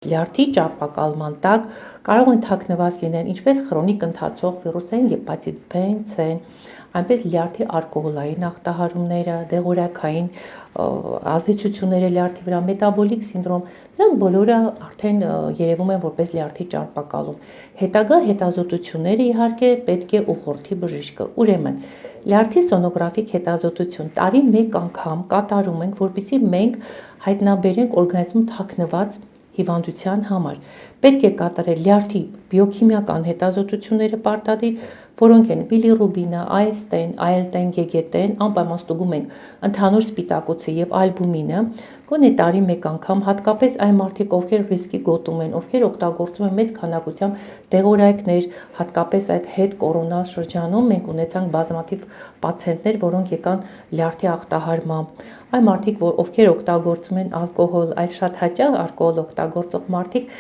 Լյարդի ճարպակալման տակ կարող են թաքնված լինել ինչպես քրոնիկ ընթացող վիրուսային հեպատիտ B, C, այնպես լյարդի ալկոհոլային ախտահարումները, դեղորայքային ազդեցությունները լյարդի վրա, մետաբոլիկ սինդրոմ, դրանք բոլորը արդեն երևում են որպես լյարդի ճարպակալում։ Հետագա հետազոտությունները իհարկե պետք է ուղղորդի բժիշկը։ Ուրեմն, լյարդի սոնոգրաֆիկ հետազոտություն տարի մեկ անգամ կատարում ենք, որպեսզի մենք հայտնաբերենք օրգանիզմում թաքնված հիվանդության համար։ Պետք է կատարել լյարդի բիոքիմիական հետազոտությունները պարտադիր, որոնք են բիլիռուբինը, AST-ն, ALT-ն, GGT-ն, անպայման ստուգում ենք ընդհանուր սպիտակուցը եւ ալբումինը, գոնե տարի մեկ անգամ, հատկապես այն մարդիկ, ովքեր ռիսկի գոտում են, ովքեր օգտագործում են մեծ քանակությամբ դեղորայքներ, հատկապես այդ հետ կորոնալ շրջանում մենք ունեցանք բազմաթիվ պացիենտներ, որոնք եկան լյարդի ախտահարմամբ։ Այն մարդիկ, ովքեր օգտագործում են ալկոհոլ, այլ շատ հաճախ ալկոհոլ օգտագործող մարդիկ,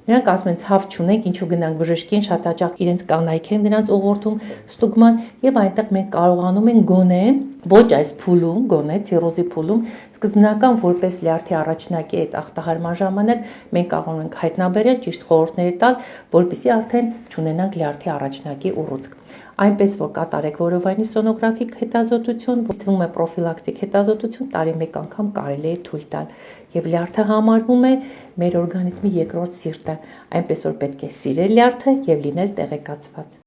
նրանք ասում են ցավ չունենք, ինչու գնանք բժշկին, շատ հաճախ իրենց կանայք են նրանց ուղղորդում ստուգման եւ այնտեղ մենք կարողանում ենք գոնե ոչ այս փուլում, գոնե ցիրոզի փուլում սկզբնական որպես լյարդի առաջնակի այդ ախտահարման ժամանակ մենք կարող ենք հայտնաբերել ճիշտ խորհուրդներ տալ, որպեսզի արդեն չունենանք լյարդի առաջնակի ուռուցք։ Այնպես որ կատարեք որովայնի սոնոգրաֆիկ հետազոտություն, ստվում է պրոֆիլակտիկ հետազոտություն, տարի մեկ անգամ կարելի է թույլ տալ։ Եվ լյարդը համարվում է մեր օրգանիզմի երկրորդ սիրտը, այնպես որ պետք է սիրել լյարդը եւ լինել տեղեկացված։